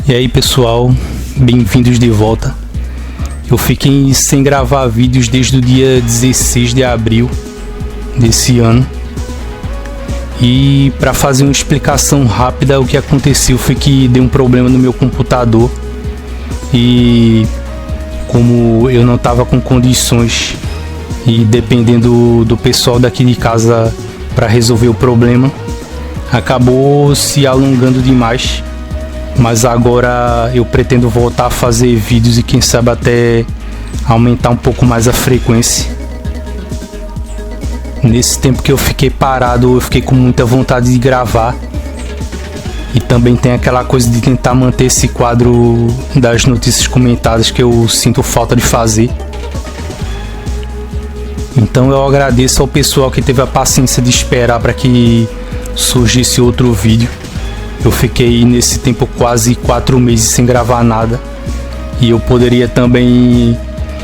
E aí pessoal, bem-vindos de volta. Eu fiquei sem gravar vídeos desde o dia 16 de abril desse ano. E para fazer uma explicação rápida, o que aconteceu foi que deu um problema no meu computador. E como eu não estava com condições e dependendo do pessoal daqui de casa para resolver o problema, acabou se alongando demais. Mas agora eu pretendo voltar a fazer vídeos e quem sabe até aumentar um pouco mais a frequência. Nesse tempo que eu fiquei parado, eu fiquei com muita vontade de gravar. E também tem aquela coisa de tentar manter esse quadro das notícias comentadas que eu sinto falta de fazer. Então eu agradeço ao pessoal que teve a paciência de esperar para que surgisse outro vídeo. Eu fiquei nesse tempo quase 4 meses sem gravar nada. E eu poderia também...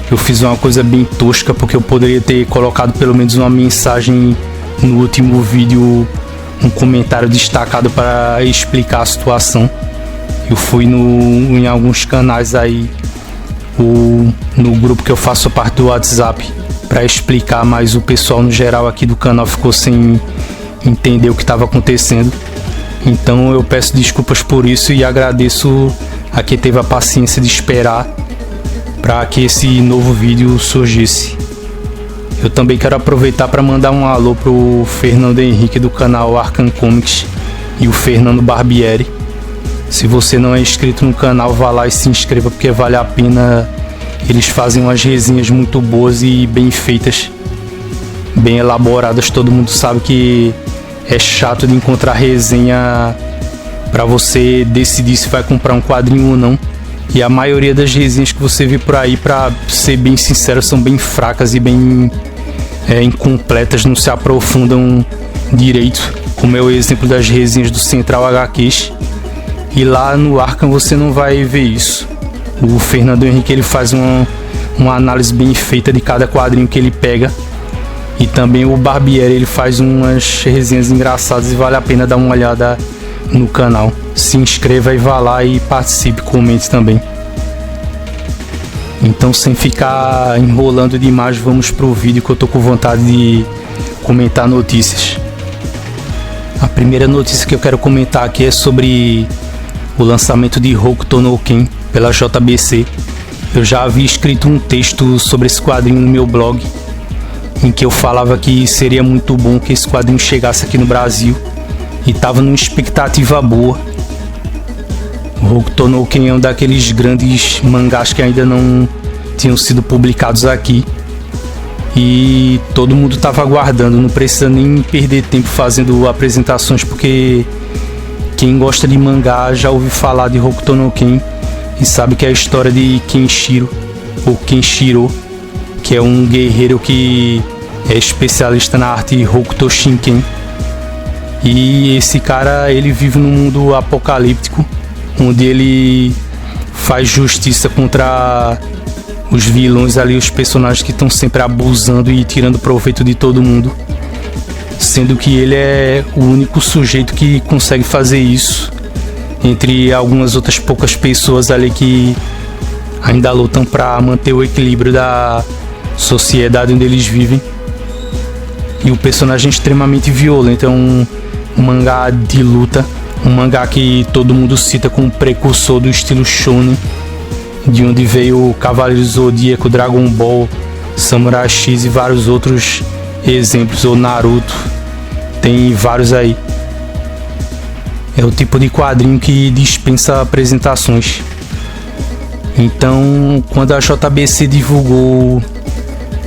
Eu fiz uma coisa bem tosca, porque eu poderia ter colocado pelo menos uma mensagem no último vídeo, um comentário destacado para explicar a situação. Eu fui em alguns canais aí, no grupo que eu faço parte do WhatsApp, para explicar, mas o pessoal no geral aqui do canal ficou sem entender o que estava acontecendo. Então eu peço desculpas por isso e agradeço a quem teve a paciência de esperar para que esse novo vídeo surgisse. Eu também quero aproveitar para mandar um alô pro Fernando Henrique do canal Arkham Comics e o Fernando Barbieri. Se você não é inscrito no canal, vá lá e se inscreva, porque vale a pena. Eles fazem umas resenhas muito boas e bem feitas, bem elaboradas. Todo mundo sabe que é chato de encontrar resenha para você decidir se vai comprar um quadrinho ou não. E a maioria das resenhas que você vê por aí, para ser bem sincero, são bem fracas e bem incompletas, não se aprofundam direito, como é o exemplo das resenhas do Central HQs. E lá no Arkham você não vai ver isso. O Fernando Henrique ele faz uma análise bem feita de cada quadrinho que ele pega. E também o Barbieri ele faz umas resenhas engraçadas e vale a pena dar uma olhada no canal. Se inscreva e vá lá e participe, comente também. Então, sem ficar enrolando demais, vamos pro vídeo que eu tô com vontade de comentar notícias. A primeira notícia que eu quero comentar aqui é sobre o lançamento de Hokuto no Ken pela JBC. Eu já havia escrito um texto sobre esse quadrinho no meu blog, em que eu falava que seria muito bom que esse quadrinho chegasse aqui no Brasil, e estava numa expectativa boa. O Hokuto no Ken é um daqueles grandes mangás que ainda não tinham sido publicados aqui, e todo mundo estava aguardando. Não precisa nem perder tempo fazendo apresentações, porque quem gosta de mangá já ouviu falar de Hokuto no Ken e sabe que é a história de Kenshiro, ou Kenshiro, que é um guerreiro que é especialista na arte Hokuto Shinken. E esse cara, ele vive num mundo apocalíptico, onde ele faz justiça contra os vilões ali, os personagens que estão sempre abusando e tirando proveito de todo mundo, sendo que ele é o único sujeito que consegue fazer isso, entre algumas outras poucas pessoas ali que ainda lutam para manter o equilíbrio da sociedade onde eles vivem. E o personagem é extremamente violento, é um mangá de luta, um mangá que todo mundo cita como precursor do estilo shonen, de onde veio o Cavaleiro Zodíaco, Dragon Ball, Samurai X e vários outros exemplos, ou Naruto, tem vários aí. É o tipo de quadrinho que dispensa apresentações. Então, quando a JBC divulgou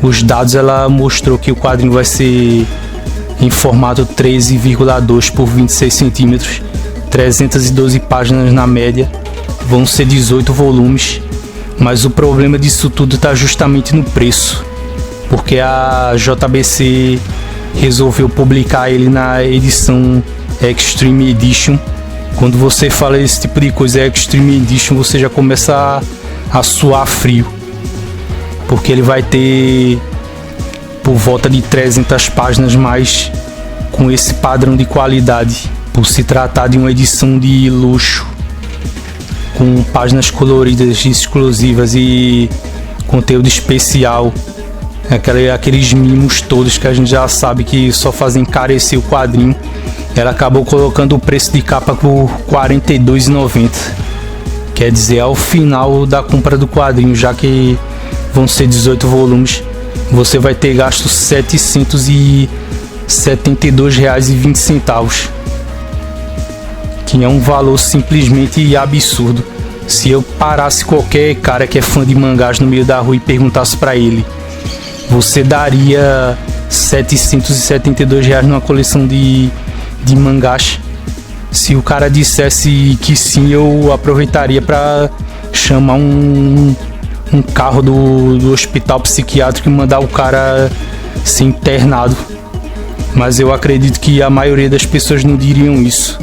os dados, ela mostrou que o quadrinho vai ser em formato 13,2 por 26 centímetros, 312 páginas na média, vão ser 18 volumes, mas o problema disso tudo está justamente no preço, porque a JBC resolveu publicar ele na edição Extreme Edition. Quando você fala esse tipo de coisa, Extreme Edition, você já começa a suar frio, porque ele vai ter por volta de 300 páginas, mas com esse padrão de qualidade, por se tratar de uma edição de luxo. com páginas coloridas exclusivas e conteúdo especial, aqueles mimos todos que a gente já sabe que só fazem encarecer o quadrinho. Ela acabou colocando o preço de capa por R$ 42,90. Quer dizer, ao final da compra do quadrinho, já que vão ser 18 volumes, você vai ter gasto R$ 772,20, que é um valor simplesmente absurdo. Se eu parasse qualquer cara que é fã de mangás no meio da rua e perguntasse para ele: você daria R$ 772 numa coleção de mangás? Se o cara dissesse que sim, eu aproveitaria para chamar um carro do hospital psiquiátrico e mandar o cara ser internado. Mas eu acredito que a maioria das pessoas não diriam isso.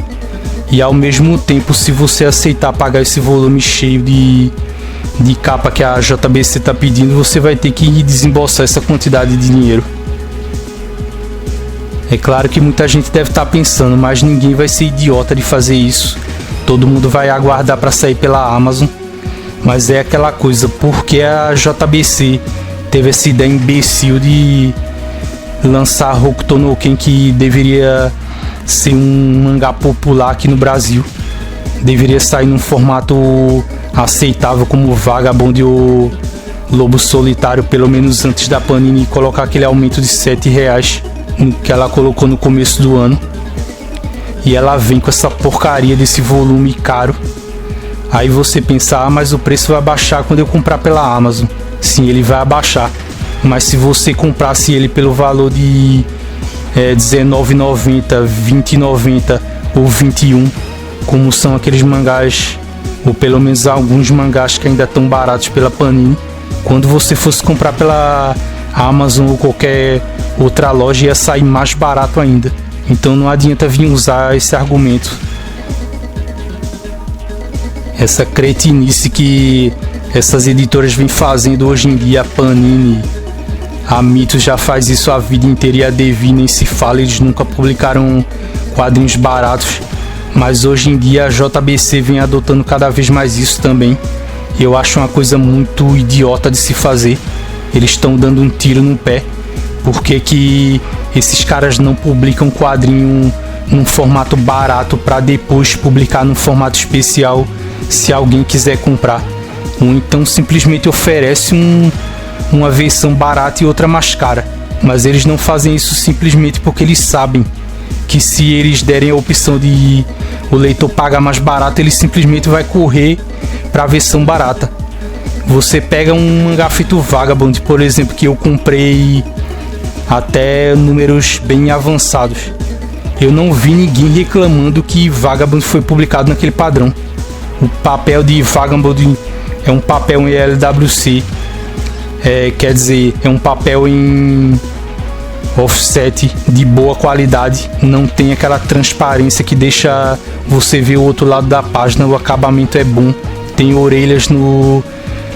E ao mesmo tempo, se você aceitar pagar esse volume cheio de capa que a JBC está pedindo, você vai ter que desembolsar essa quantidade de dinheiro. É claro que muita gente deve estar pensando, mas ninguém vai ser idiota de fazer isso. Todo mundo vai aguardar para sair pela Amazon. Mas é aquela coisa, porque a JBC teve essa ideia imbecil de lançar Hokuto no Ken, que deveria ser um mangá popular aqui no Brasil, deveria sair num formato aceitável como Vagabond e o Lobo Solitário, pelo menos antes da Panini colocar aquele aumento de R$7 que ela colocou no começo do ano. E ela vem com essa porcaria desse volume caro. Aí você pensa, mas o preço vai baixar quando eu comprar pela Amazon. Sim, ele vai abaixar, mas se você comprasse ele pelo valor de R$19,90, R$20,90 ou R$21, como são aqueles mangás, ou pelo menos alguns mangás que ainda estão baratos pela Panini, quando você fosse comprar pela Amazon ou qualquer outra loja, ia sair mais barato ainda. Então não adianta vir usar esse argumento, essa cretinice que essas editoras vêm fazendo hoje em dia. A Panini, a Mitos já faz isso a vida inteira, e a Devir nem se fala, eles nunca publicaram quadrinhos baratos. Mas hoje em dia a JBC vem adotando cada vez mais isso também. E eu acho uma coisa muito idiota de se fazer. Eles estão dando um tiro no pé. Por que esses caras não publicam quadrinho num formato barato para depois publicar num formato especial se alguém quiser comprar? Ou então simplesmente oferece uma versão barata e outra mais cara. Mas eles não fazem isso simplesmente porque eles sabem que se eles derem a opção de o leitor pagar mais barato, ele simplesmente vai correr para a versão barata. Você pega um mangá feito Vagabond, por exemplo, que eu comprei até números bem avançados. Eu não vi ninguém reclamando que Vagabond foi publicado naquele padrão. O papel de Vagabond é um papel em LWC, quer dizer, é um papel em offset de boa qualidade, não tem aquela transparência que deixa você ver o outro lado da página. O acabamento é bom, tem orelhas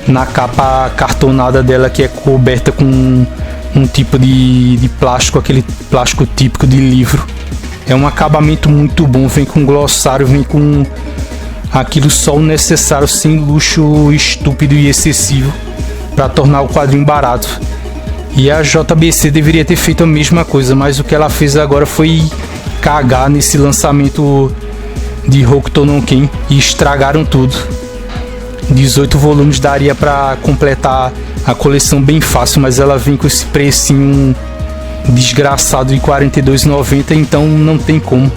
na capa cartonada dela, que é coberta com um tipo de plástico, aquele plástico típico de livro. É um acabamento muito bom, vem com glossário, vem com aquilo só o necessário, sem luxo estúpido e excessivo para tornar o quadrinho barato. E a JBC deveria ter feito a mesma coisa, mas o que ela fez agora foi cagar nesse lançamento de Hokuto no Ken e estragaram tudo. 18 volumes daria para completar a coleção bem fácil, mas ela vem com esse precinho desgraçado de R$ 42,90, então não tem como.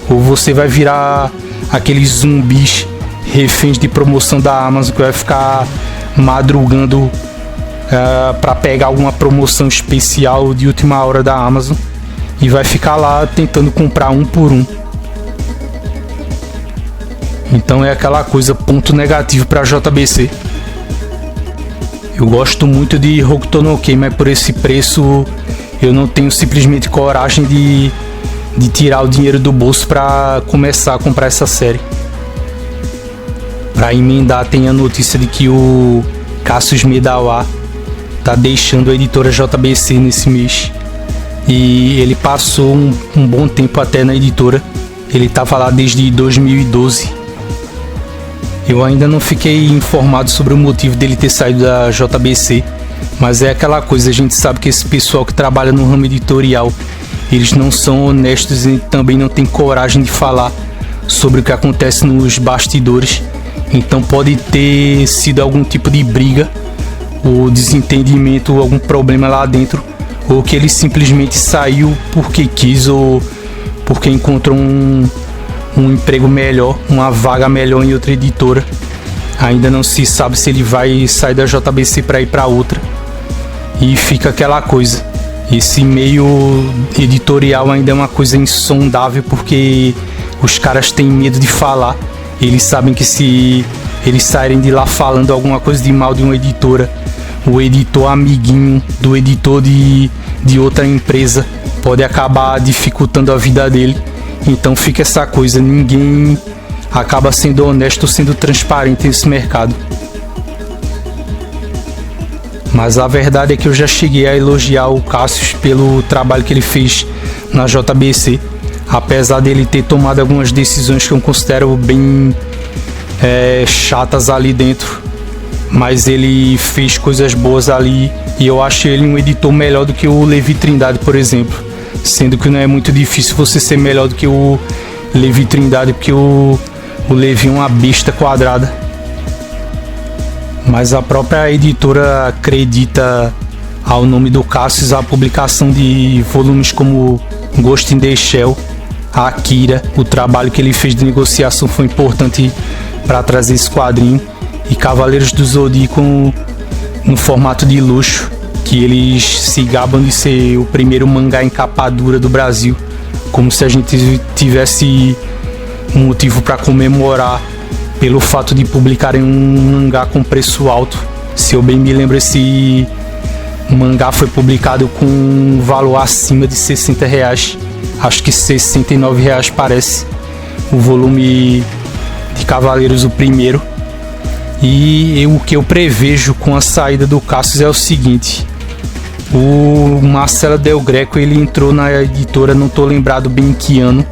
Ou você vai virar aqueles zumbis reféns de promoção da Amazon, que vai ficar madrugando para pegar alguma promoção especial de última hora da Amazon e vai ficar lá tentando comprar um por um. Então é aquela coisa, ponto negativo para JBC. Eu gosto muito de Hokuto no Ken, mas por esse preço eu não tenho simplesmente coragem de tirar o dinheiro do bolso para começar a comprar essa série. Para emendar, tem a notícia de que o Cassius Medawa tá deixando a editora JBC nesse mês. E ele passou um bom tempo até na editora. Ele tava lá desde 2012. Eu ainda não fiquei informado sobre o motivo dele ter saído da JBC, mas é aquela coisa, a gente sabe que esse pessoal que trabalha no ramo editorial, eles não são honestos e também não tem coragem de falar sobre o que acontece nos bastidores. Então pode ter sido algum tipo de briga ou desentendimento, algum problema lá dentro, ou que ele simplesmente saiu porque quis ou porque encontrou um emprego melhor, uma vaga melhor em outra editora. Ainda não se sabe se ele vai sair da JBC para ir para outra. E fica aquela coisa, esse meio editorial ainda é uma coisa insondável, porque os caras têm medo de falar. Eles sabem que se eles saírem de lá falando alguma coisa de mal de uma editora, o editor amiguinho do editor de outra empresa pode acabar dificultando a vida dele. Então fica essa coisa, ninguém acaba sendo honesto, sendo transparente nesse mercado. Mas a verdade é que eu já cheguei a elogiar o Cassius pelo trabalho que ele fez na JBC, apesar dele ter tomado algumas decisões que eu considero bem chatas ali dentro, mas ele fez coisas boas ali e eu acho ele um editor melhor do que o Levi Trindade, por exemplo, sendo que não é muito difícil você ser melhor do que o Levi Trindade, porque o Levi é uma besta quadrada. Mas a própria editora acredita ao nome do Cassius a publicação de volumes como Ghost in the Shell, Akira. O trabalho que ele fez de negociação foi importante para trazer esse quadrinho, e Cavaleiros do Zodíaco no formato de luxo, que eles se gabam de ser o primeiro mangá em capa dura do Brasil, como se a gente tivesse um motivo para comemorar pelo fato de publicarem um mangá com preço alto. Se eu bem me lembro, esse mangá foi publicado com um valor acima de R$60, acho que R$69 parece, o volume de Cavaleiros, o primeiro. E o que eu prevejo com a saída do Cassius é o seguinte: o Marcelo Del Greco, ele entrou na editora, não estou lembrado bem em que ano,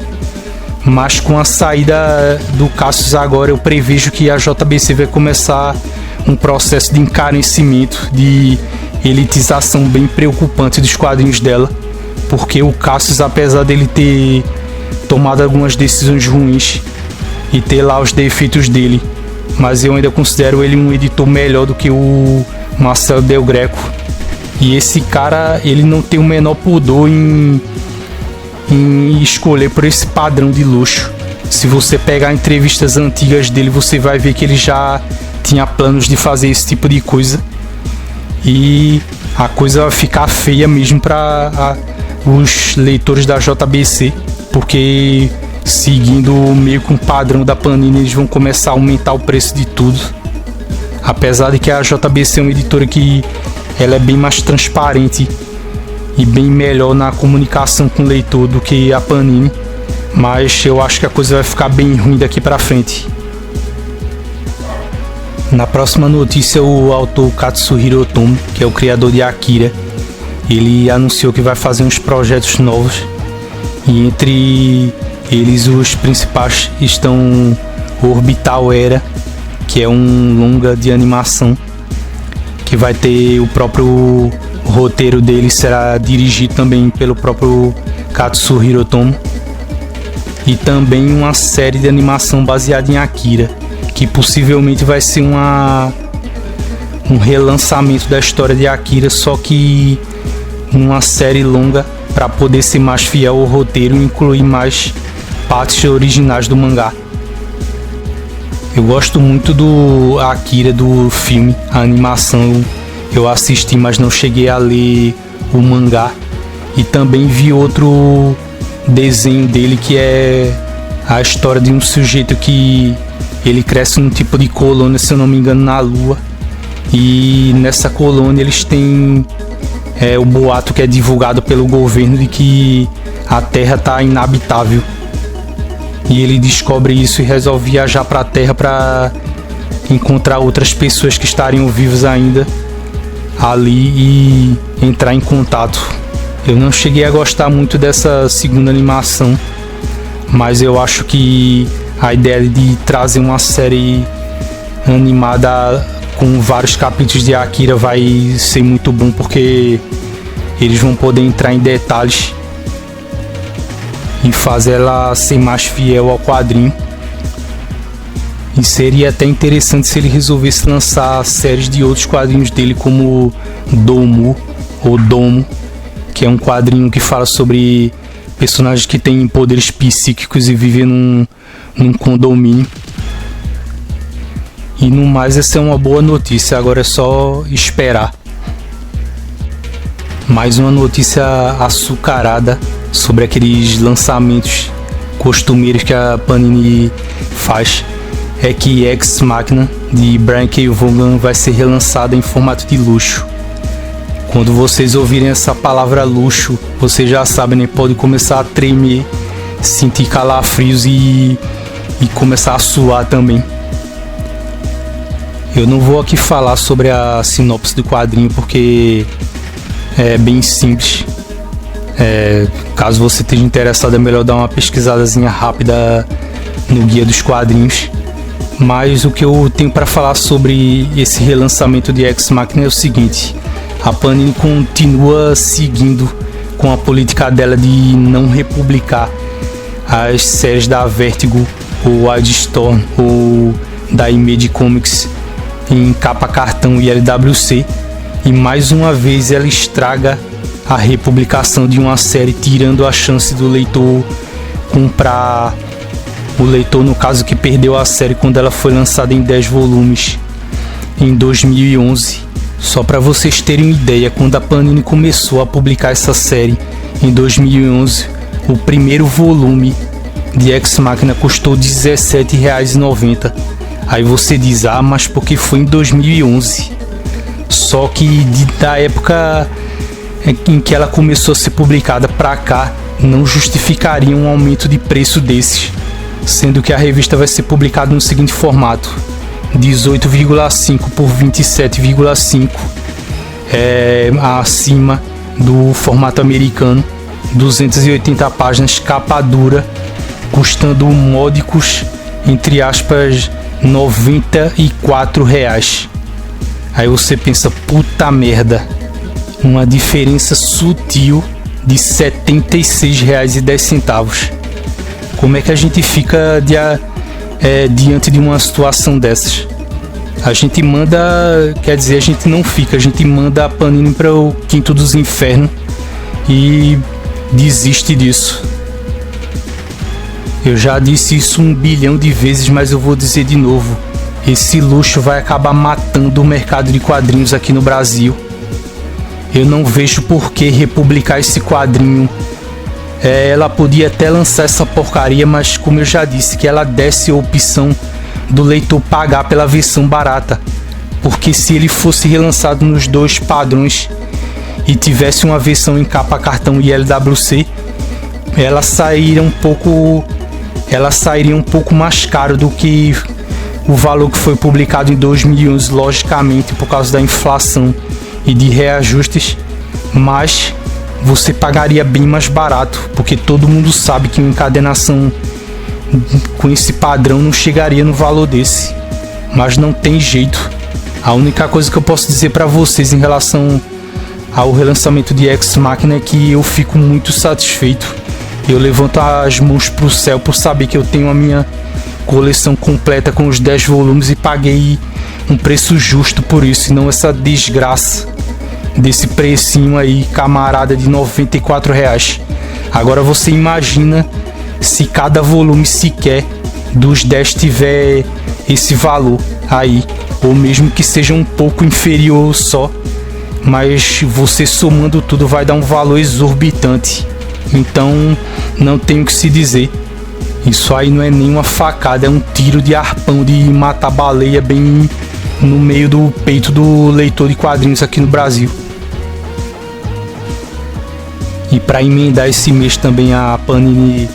mas com a saída do Cassius agora eu prevejo que a JBC vai começar um processo de encarecimento, de elitização bem preocupante dos quadrinhos dela, porque o Cassius, apesar dele ter tomado algumas decisões ruins e ter lá os defeitos dele, mas eu ainda considero ele um editor melhor do que o Marcelo Del Greco. E esse cara, ele não tem o menor pudor em escolher por esse padrão de luxo. Se você pegar entrevistas antigas dele, você vai ver que ele já tinha planos de fazer esse tipo de coisa, e a coisa vai ficar feia mesmo para os leitores da JBC, porque seguindo meio que um padrão da Panini, eles vão começar a aumentar o preço de tudo. Apesar de que a JBC é uma editora que ela é bem mais transparente e bem melhor na comunicação com o leitor do que a Panini, mas eu acho que a coisa vai ficar bem ruim daqui para frente. Na próxima notícia, o autor Katsuhiro Otomo, que é o criador de Akira, ele anunciou que vai fazer uns projetos novos, e entre eles os principais estão Orbital Era, que é um longa de animação que vai ter o próprio roteiro dele, será dirigido também pelo próprio Katsuhiro Otomo, e também uma série de animação baseada em Akira, que possivelmente vai ser um relançamento da história de Akira, só que numa série longa, para poder ser mais fiel ao roteiro e incluir mais partes originais do mangá. Eu gosto muito do Akira, do filme, a animação eu assisti, mas não cheguei a ler o mangá. E também vi outro desenho dele, que é a história de um sujeito que ele cresce num tipo de colônia, se eu não me engano, na Lua. E nessa colônia eles têm o boato que é divulgado pelo governo de que a Terra está inabitável. E ele descobre isso e resolve viajar para a Terra para encontrar outras pessoas que estariam vivas ainda ali e entrar em contato. Eu não cheguei a gostar muito dessa segunda animação, mas eu acho que a ideia de trazer uma série animada com vários capítulos de Akira vai ser muito bom, porque eles vão poder entrar em detalhes e fazer ela ser mais fiel ao quadrinho. E seria até interessante se ele resolvesse lançar séries de outros quadrinhos dele, como Domu, ou Domo, que é um quadrinho que fala sobre personagens que têm poderes psíquicos e vivem num condomínio. E no mais, essa é uma boa notícia, agora é só esperar. Mais uma notícia açucarada sobre aqueles lançamentos costumeiros que a Panini faz é que Ex Machina de Brian K. Vaughan vai ser relançada em formato de luxo. Quando vocês ouvirem essa palavra luxo, vocês já sabem, né? Pode começar a tremer, sentir calafrios e começar a suar também. Eu não vou aqui falar sobre a sinopse do quadrinho, porque é bem simples. Caso você esteja interessado, é melhor dar uma pesquisadazinha rápida no guia dos quadrinhos. Mas o que eu tenho para falar sobre esse relançamento de Ex Machina é o seguinte: a Panini continua seguindo com a política dela de não republicar as séries da Vertigo ou Wildstorm ou da Image Comics em capa cartão e LWC, e mais uma vez ela estraga a republicação de uma série, tirando a chance do leitor comprar. O leitor, no caso, que perdeu a série quando ela foi lançada em 10 volumes em 2011. Só para vocês terem uma ideia, quando a Panini começou a publicar essa série em 2011, o primeiro volume de Ex Machina custou R$17,90. Aí você diz, mas porque foi em 2011? Só que da época em que ela começou a ser publicada para cá, não justificaria um aumento de preço desses, sendo que a revista vai ser publicada no seguinte formato: 18,5 por 27,5, acima do formato americano, 280 páginas, capa dura, custando módicos, entre aspas, R$94. Aí você pensa, puta merda, uma diferença sutil de R$76,10. Como é que a gente fica diante de uma situação dessas? A gente manda, quer dizer, a gente não fica, a gente manda a Panini para o quinto dos infernos e desiste disso. Eu já disse isso 1 bilhão de vezes, mas eu vou dizer de novo: esse luxo vai acabar matando o mercado de quadrinhos aqui no Brasil. Eu não vejo por que republicar esse quadrinho. Ela podia até lançar essa porcaria, mas como eu já disse, que ela desse a opção do leitor pagar pela versão barata, porque se ele fosse relançado nos dois padrões e tivesse uma versão em capa cartão e LWC, ela sairia um pouco mais caro do que o valor que foi publicado em 2011, logicamente por causa da inflação e de reajustes, mas você pagaria bem mais barato, porque todo mundo sabe que uma encadenação com esse padrão não chegaria no valor desse. Mas não tem jeito. A única coisa que eu posso dizer para vocês em relação ao relançamento de Ex Machina é que eu fico muito satisfeito. Eu levanto as mãos pro céu por saber que eu tenho a minha coleção completa com os 10 volumes e paguei um preço justo por isso, e não essa desgraça desse precinho aí, camarada, de R$94. Agora você imagina se cada volume sequer dos 10 tiver esse valor aí, ou mesmo que seja um pouco inferior só, mas você somando tudo vai dar um valor exorbitante. Então não tem o que se dizer. Isso aí não é nem uma facada, é um tiro de arpão de matar baleia bem no meio do peito do leitor de quadrinhos aqui no Brasil. E para emendar esse mês também, a Panini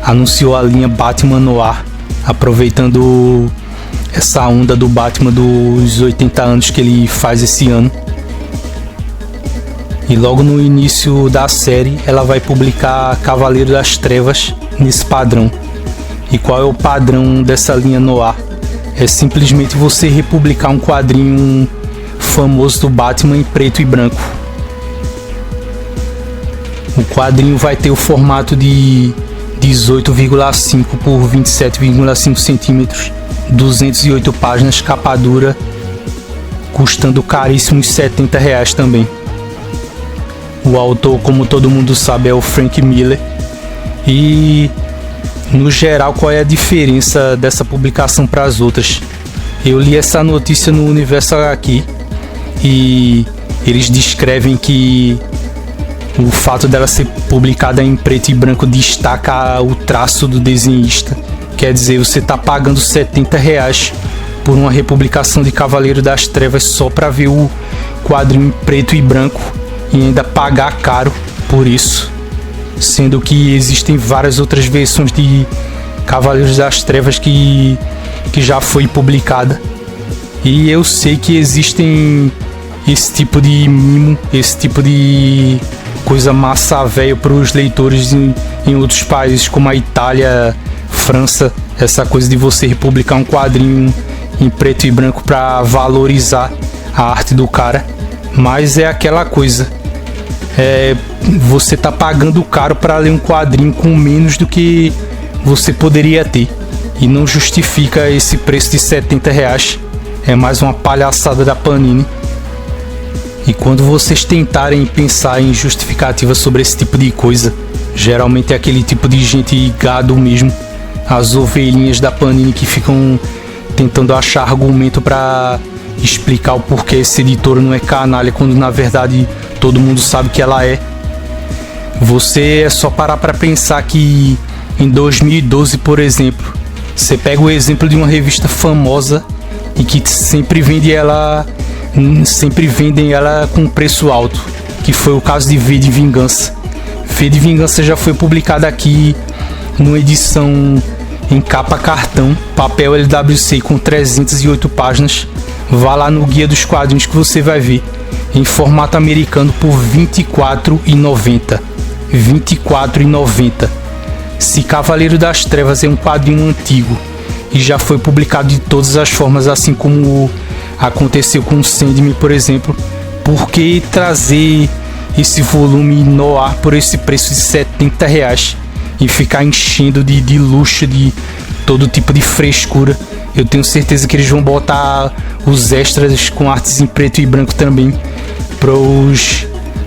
anunciou a linha Batman Noir, aproveitando essa onda do Batman dos 80 anos que ele faz esse ano. E logo no início da série ela vai publicar Cavaleiro das Trevas nesse padrão. E qual é o padrão dessa linha Noir? é simplesmente você republicar um quadrinho famoso do Batman em preto e branco. O quadrinho vai ter o formato de 18,5 por 27,5 centímetros, 208 páginas, capa dura, custando caríssimos R$70 também. O autor, como todo mundo sabe, é o Frank Miller. E no geral, qual é a diferença dessa publicação para as outras? Eu li essa notícia no Universo HQ e eles descrevem que o fato dela ser publicada em preto e branco destaca o traço do desenhista. Quer dizer, você está pagando R$70 por uma republicação de Cavaleiro das Trevas só para ver o quadrinho em preto e branco e ainda pagar caro por isso, sendo que existem várias outras versões de Cavaleiros das Trevas que já foi publicada. E eu sei que existem esse tipo de mimo, esse tipo de coisa massa velho para os leitores em outros países como a Itália, França, essa coisa de você republicar um quadrinho em preto e branco para valorizar a arte do cara. Mas é aquela coisa, você tá pagando caro para ler um quadrinho com menos do que você poderia ter, e não justifica esse preço de R$70. É mais uma palhaçada da Panini. E quando vocês tentarem pensar em justificativa sobre esse tipo de coisa, geralmente é aquele tipo de gente gado mesmo, as ovelhinhas da Panini que ficam tentando achar argumento para explicar o porquê essa editora não é canalha, quando na verdade todo mundo sabe que ela é. Você é só parar para pensar que em 2012, por exemplo, você pega o exemplo de uma revista famosa e que sempre vendem ela com preço alto, que foi o caso de V de Vingança. V de Vingança já foi publicada aqui numa edição em capa cartão, papel LWC com 308 páginas. Vá lá no Guia dos Quadrinhos que você vai ver, em formato americano por R$24,90. R$24,90. Se Cavaleiro das Trevas é um quadrinho antigo e já foi publicado de todas as formas, assim como aconteceu com o Sandman, por exemplo, por que trazer esse volume no ar por esse preço de R$70 e ficar enchendo de luxo, de todo tipo de frescura? Eu tenho certeza que eles vão botar os extras com artes em preto e branco também, pros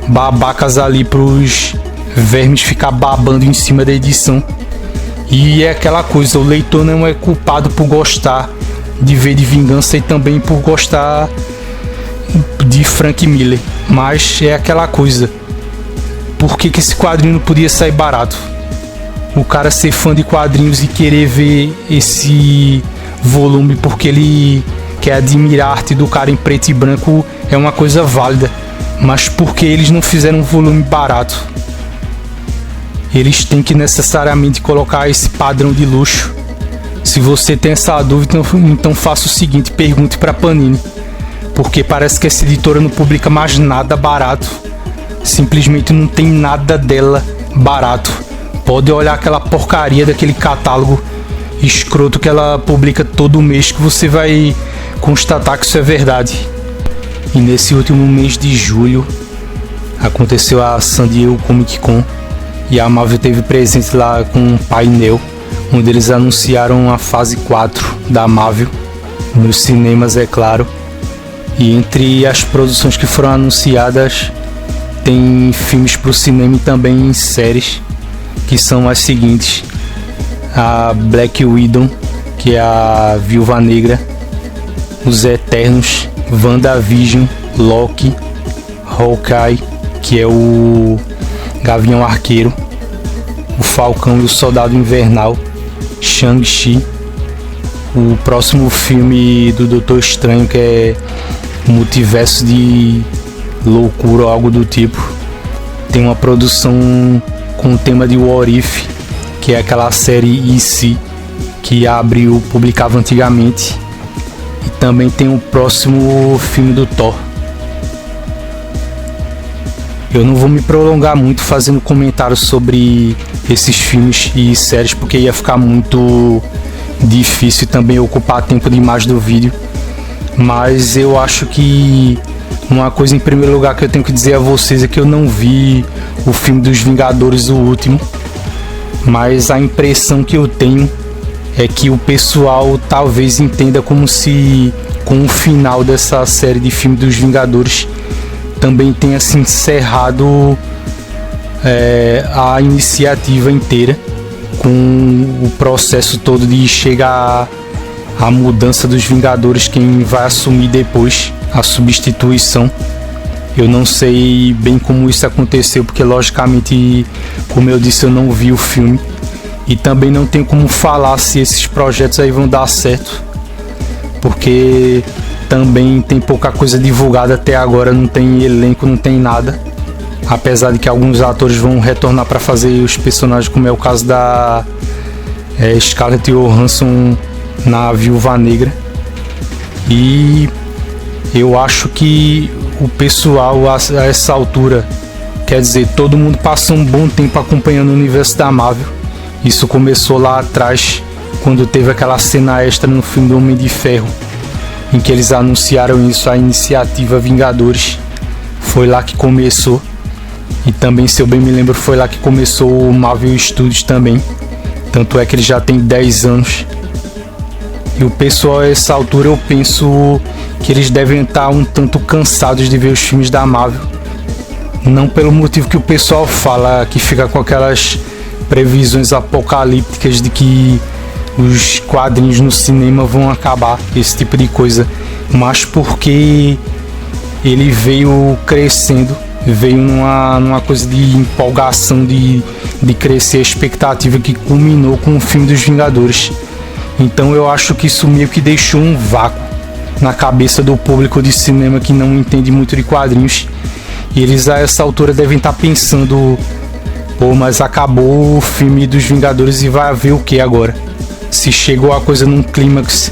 babacas ali, pros vermes ficar babando em cima da edição. E é aquela coisa, o leitor não é culpado por gostar de V de Vingança e também por gostar de Frank Miller, mas é aquela coisa, por que esse quadrinho não podia sair barato? O cara ser fã de quadrinhos e querer ver esse volume porque ele quer admirar a arte do cara em preto e branco é uma coisa válida, mas por que eles não fizeram um volume barato? Eles têm que necessariamente colocar esse padrão de luxo. Se você tem essa dúvida, então faça o seguinte, pergunte para Panini, porque parece que essa editora não publica mais nada barato. Simplesmente não tem nada dela barato. Pode olhar aquela porcaria daquele catálogo escroto que ela publica todo mês, que você vai constatar que isso é verdade. E nesse último mês de julho aconteceu a San Diego Comic Con e a Marvel teve presente lá com um painel onde eles anunciaram a fase 4 da Marvel nos cinemas, é claro. E entre as produções que foram anunciadas tem filmes para o cinema e também séries, que são as seguintes: a Black Widow, que é a Viúva Negra, Os Eternos, WandaVision, Loki, Hawkeye, que é o Gavião Arqueiro, o Falcão e o Soldado Invernal, Shang-Chi, o próximo filme do Doutor Estranho, que é Multiverso de Loucura ou algo do tipo. Tem uma produção com o tema de What If, que é aquela série EC que a Abril publicava antigamente. E também tem o próximo filme do Thor. Eu não vou me prolongar muito fazendo comentários sobre esses filmes e séries, porque ia ficar muito difícil também ocupar tempo demais do vídeo. Mas eu acho que uma coisa em primeiro lugar que eu tenho que dizer a vocês é que eu não vi o filme dos Vingadores, o último, mas a impressão que eu tenho é que o pessoal talvez entenda como se com o final dessa série de filmes dos Vingadores também tenha se encerrado a iniciativa inteira, com o processo todo de chegar a mudança dos Vingadores, quem vai assumir depois a substituição. Eu não sei bem como isso aconteceu, porque logicamente, como eu disse, eu não vi o filme e também não tenho como falar se esses projetos aí vão dar certo, porque também tem pouca coisa divulgada até agora, não tem elenco, não tem nada, apesar de que alguns atores vão retornar para fazer os personagens, como é o caso da Scarlett Johansson na Viúva Negra. E eu acho que o pessoal a essa altura, quer dizer, todo mundo passa um bom tempo acompanhando o universo da Marvel. Isso começou lá atrás, quando teve aquela cena extra no filme do Homem de Ferro, em que eles anunciaram isso, a iniciativa Vingadores. Foi lá que começou. E também, se eu bem me lembro, foi lá que começou o Marvel Studios também. Tanto é que ele já tem 10 anos. E o pessoal a essa altura, eu penso que eles devem estar um tanto cansados de ver os filmes da Marvel. Não pelo motivo que o pessoal fala, que fica com aquelas previsões apocalípticas de que os quadrinhos no cinema vão acabar, esse tipo de coisa, mas porque ele veio crescendo, veio numa coisa de empolgação, de crescer a expectativa, que culminou com o filme dos Vingadores. Então eu acho que isso meio que deixou um vácuo na cabeça do público de cinema que não entende muito de quadrinhos, e eles a essa altura devem estar pensando: pô, mas acabou o filme dos Vingadores e vai haver o que agora? Se chegou a coisa num clímax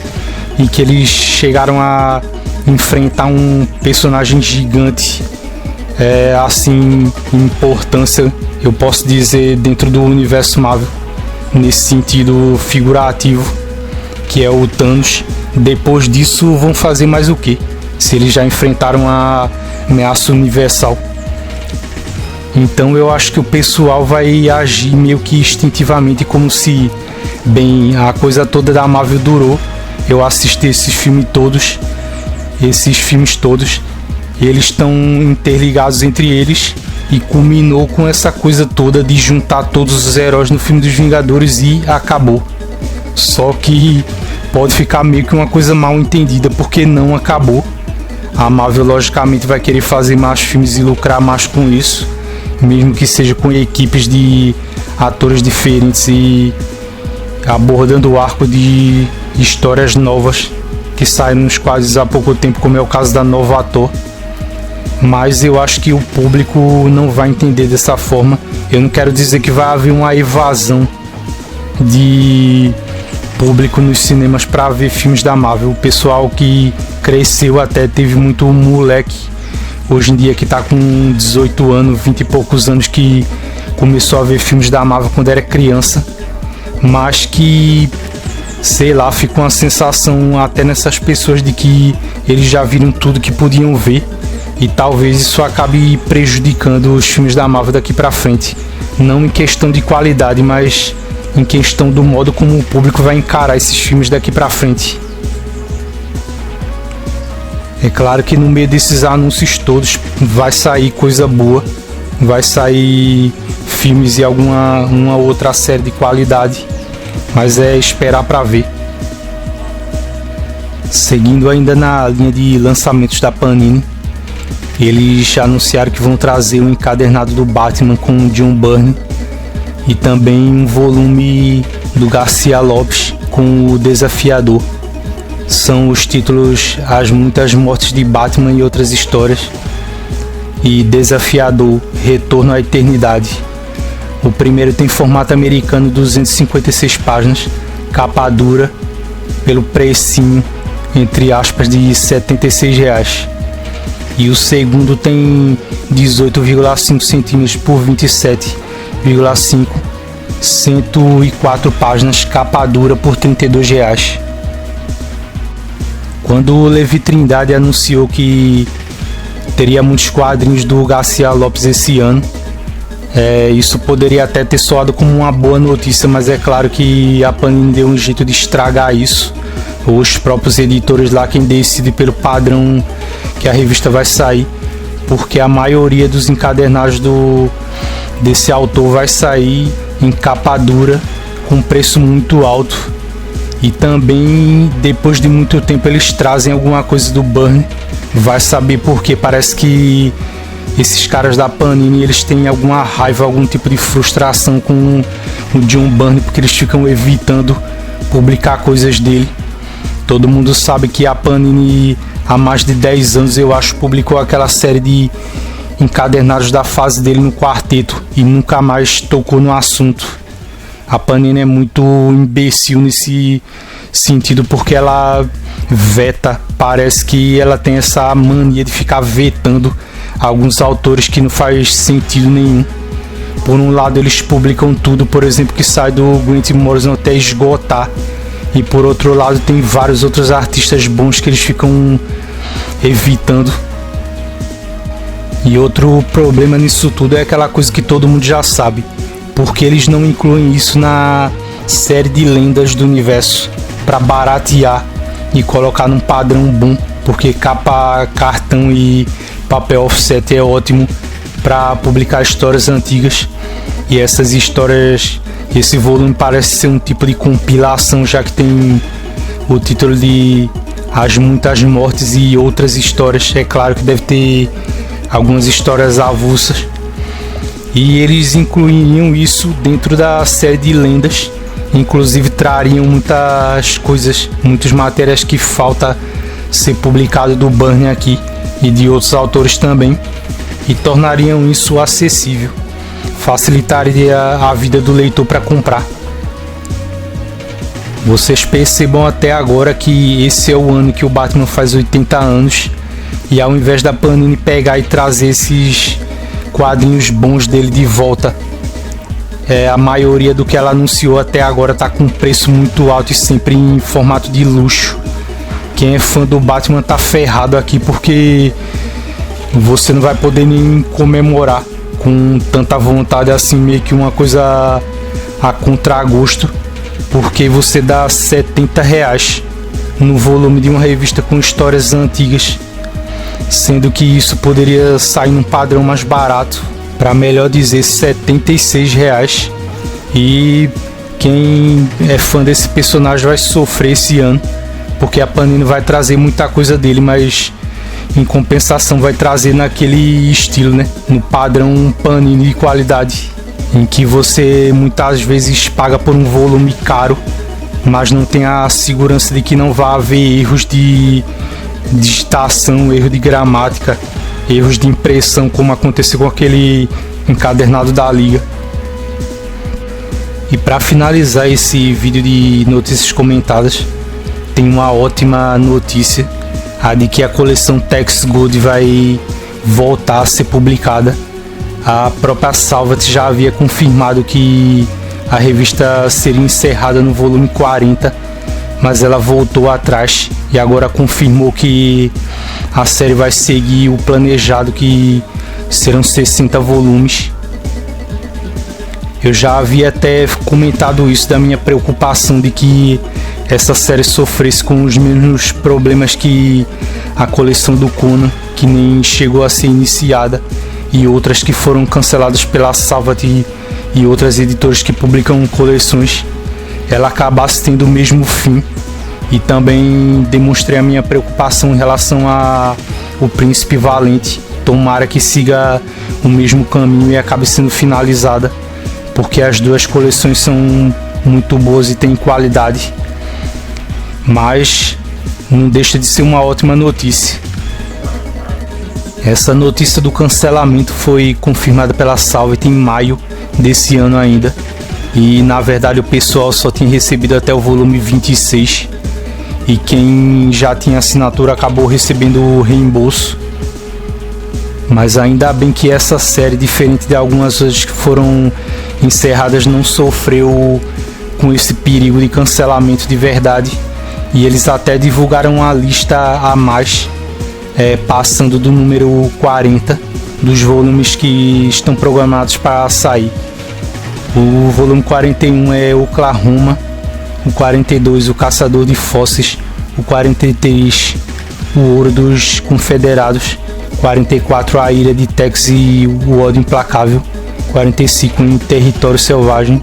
em que eles chegaram a enfrentar um personagem gigante, assim, em importância, eu posso dizer, dentro do universo Marvel, nesse sentido figurativo, que é o Thanos. Depois disso vão fazer mais o que? Se eles já enfrentaram a ameaça universal. Então eu acho que o pessoal vai agir meio que instintivamente, como se, bem, a coisa toda da Marvel durou, eu assisti esses filmes todos, eles estão interligados entre eles, e culminou com essa coisa toda de juntar todos os heróis no filme dos Vingadores e acabou. Só que pode ficar meio que uma coisa mal entendida, porque não acabou. A Marvel logicamente vai querer fazer mais filmes e lucrar mais com isso, mesmo que seja com equipes de atores diferentes e abordando o arco de histórias novas que saem nos quadros há pouco tempo, como é o caso da Nova Ator. Mas eu acho que o público não vai entender dessa forma. Eu não quero dizer que vai haver uma evasão de público nos cinemas para ver filmes da Marvel. O pessoal que cresceu, até teve muito moleque hoje em dia que tá com 18 anos, 20 e poucos anos, que começou a ver filmes da Marvel quando era criança, mas que, sei lá, fica uma sensação até nessas pessoas de que eles já viram tudo que podiam ver, e talvez isso acabe prejudicando os filmes da Marvel daqui pra frente, não em questão de qualidade, mas em questão do modo como o público vai encarar esses filmes daqui pra frente. É claro que no meio desses anúncios todos vai sair coisa boa, vai sair filmes e uma outra série de qualidade, mas é esperar pra ver. Seguindo ainda na linha de lançamentos da Panini, eles anunciaram que vão trazer um encadernado do Batman com o John Byrne e também um volume do Garcia Lopes com o Desafiador. São os títulos As Muitas Mortes de Batman e Outras Histórias, e Desafiador, Retorno à Eternidade. O primeiro tem formato americano, 256 páginas, capa dura, pelo precinho, entre aspas, de R$ 76. E o segundo tem 18,5 centímetros por 27,5, 104 páginas, capa dura, por R$32. Quando o Levi Trindade anunciou que teria muitos quadrinhos do Garcia Lopes esse ano, isso poderia até ter soado como uma boa notícia, mas é claro que a Panini deu um jeito de estragar isso. Os próprios editores lá quem decide pelo padrão que a revista vai sair, porque a maioria dos encadernados desse autor vai sair em capa dura com preço muito alto. E também depois de muito tempo eles trazem alguma coisa do Byrne, vai saber porque parece que esses caras da Panini eles têm alguma raiva, algum tipo de frustração com o John Byrne, porque eles ficam evitando publicar coisas dele. Todo mundo sabe que a Panini há mais de 10 anos, eu acho, publicou aquela série de encadernados da fase dele no quarteto e nunca mais tocou no assunto. A Panini é muito imbecil nesse sentido, porque ela veta, parece que ela tem essa mania de ficar vetando alguns autores que não faz sentido nenhum. Por um lado eles publicam tudo, por exemplo, que sai do Grant Morrison até esgotar, e por outro lado tem vários outros artistas bons que eles ficam evitando. E outro problema nisso tudo é aquela coisa que todo mundo já sabe, porque eles não incluem isso na série de lendas do universo para baratear e colocar num padrão bom, porque capa cartão e papel offset é ótimo para publicar histórias antigas, e essas histórias, esse volume parece ser um tipo de compilação, já que tem o título de As Muitas Mortes e Outras Histórias. É claro que deve ter algumas histórias avulsas, e eles incluiriam isso dentro da série de lendas, inclusive trariam muitas coisas, muitas matérias que falta ser publicado do Byrne aqui e de outros autores também, e tornariam isso acessível, facilitaria a vida do leitor para comprar. Vocês percebam até agora que esse é o ano que o Batman faz 80 anos, e ao invés da Panini pegar e trazer esses quadrinhos bons dele de volta, a maioria do que ela anunciou até agora tá com preço muito alto e sempre em formato de luxo. Quem é fã do Batman tá ferrado aqui, porque você não vai poder nem comemorar com tanta vontade assim, meio que uma coisa a contragosto, porque você dá R$70 no volume de uma revista com histórias antigas, sendo que isso poderia sair num padrão mais barato, para melhor dizer R$76. E quem é fã desse personagem vai sofrer esse ano, porque a Panini vai trazer muita coisa dele, mas em compensação vai trazer naquele estilo, né? No padrão Panini de qualidade, em que você muitas vezes paga por um volume caro, mas não tem a segurança de que não vai haver erros de digitação, erro de gramática, erros de impressão, como aconteceu com aquele encadernado da Liga. E para finalizar esse vídeo de notícias comentadas, tem uma ótima notícia, a de que a coleção Tex Good vai voltar a ser publicada. A própria Salvat já havia confirmado que a revista seria encerrada no volume 40, mas ela voltou atrás e agora confirmou que a série vai seguir o planejado, que serão 60 volumes. Eu já havia até comentado isso, da minha preocupação de que essa série sofresse com os mesmos problemas que a coleção do Conan, que nem chegou a ser iniciada, e outras que foram canceladas pela Salvat e outras editoras que publicam coleções, ela acabasse tendo o mesmo fim. E também demonstrei a minha preocupação em relação a O Príncipe Valente. Tomara que siga o mesmo caminho e acabe sendo finalizada, porque as duas coleções são muito boas e têm qualidade. Mas não deixa de ser uma ótima notícia. Essa notícia do cancelamento foi confirmada pela Salvat em maio desse ano ainda, e na verdade o pessoal só tinha recebido até o volume 26, e quem já tinha assinatura acabou recebendo o reembolso. Mas ainda bem que essa série, diferente de algumas outras que foram Encerradas não sofreu com esse perigo de cancelamento de verdade, e eles até divulgaram uma lista a mais, passando do número 40 dos volumes que estão programados para sair. O volume 41 é Oklahoma, o 42 o Caçador de Fósseis, o 43 o Ouro dos Confederados, 44 a Ilha de Tex e o Ódio Implacável, 45 em Território Selvagem,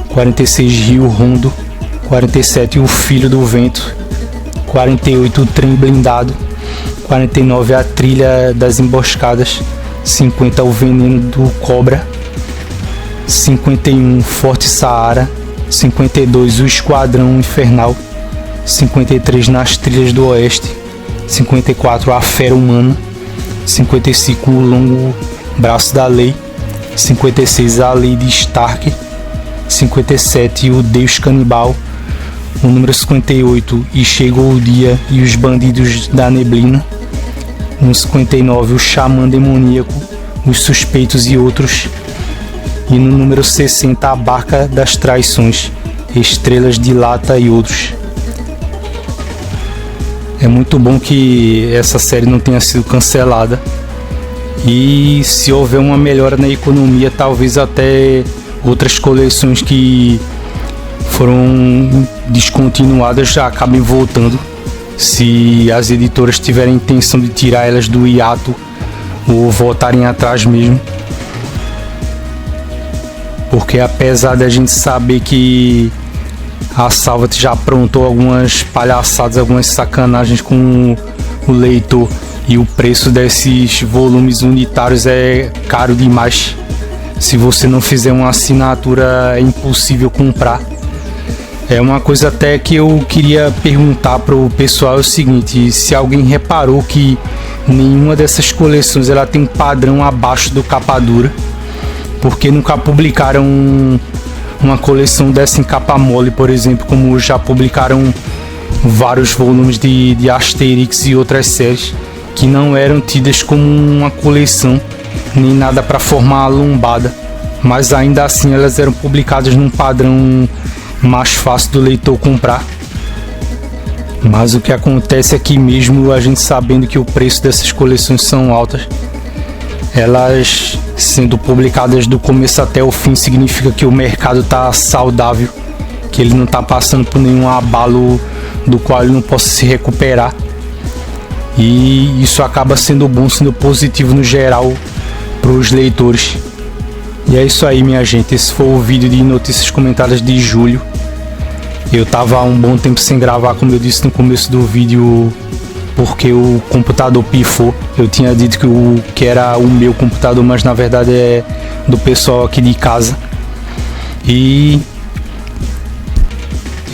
46 Rio Rondo, 47 o Filho do Vento, 48 o Trem Blindado, 49 a Trilha das Emboscadas, 50 o Veneno do Cobra, 51 Forte Saara, 52 o Esquadrão Infernal, 53 Nas Trilhas do Oeste, 54 a Fera Humana, 55 o Longo Braço da Lei, 56 a Lei de Stark, 57 o Deus Canibal, o número 58 E Chegou o Dia e os Bandidos da Neblina, no 59 o Xamã Demoníaco, os Suspeitos e Outros, e no número 60 a Barca das Traições, Estrelas de Lata e Outros. É muito bom que essa série não tenha sido cancelada, e se houver uma melhora na economia, talvez até outras coleções que foram descontinuadas já acabem voltando, se as editoras tiverem intenção de tirar elas do hiato ou voltarem atrás mesmo. Porque apesar da gente saber que a Salvat já aprontou algumas palhaçadas, algumas sacanagens com o leitor, e o preço desses volumes unitários é caro demais. Se você não fizer uma assinatura, é impossível comprar. É uma coisa até que eu queria perguntar pro pessoal, é o seguinte: se alguém reparou que nenhuma dessas coleções ela tem um padrão abaixo do capa dura, porque nunca publicaram uma coleção dessa em capa mole, por exemplo, como já publicaram vários volumes de Asterix e outras séries que não eram tidas como uma coleção nem nada para formar a lombada, mas ainda assim elas eram publicadas num padrão mais fácil do leitor comprar. Mas o que acontece é que, mesmo a gente sabendo que o preço dessas coleções são altas, elas sendo publicadas do começo até o fim significa que o mercado está saudável, que ele não está passando por nenhum abalo do qual ele não possa se recuperar, e isso acaba sendo bom, sendo positivo no geral para os leitores. E é isso aí, minha gente, esse foi o vídeo de notícias comentadas de julho. Eu tava há um bom tempo sem gravar, como eu disse no começo do vídeo, porque o computador pifou. Eu tinha dito que era o meu computador, mas na verdade é do pessoal aqui de casa. E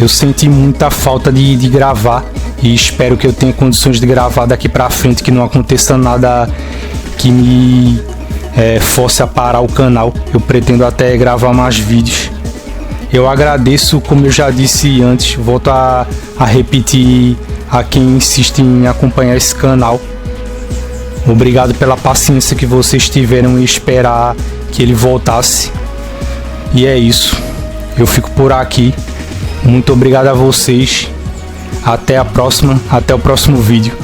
eu senti muita falta de gravar, e espero que eu tenha condições de gravar daqui pra frente, que não aconteça nada que me force a parar o canal. Eu pretendo até gravar mais vídeos. Eu agradeço, como eu já disse antes, volto a repetir a quem insiste em acompanhar esse canal. Obrigado pela paciência que vocês tiveram em esperar que ele voltasse. E é isso. Eu fico por aqui. Muito obrigado a vocês. Até a próxima. Até o próximo vídeo.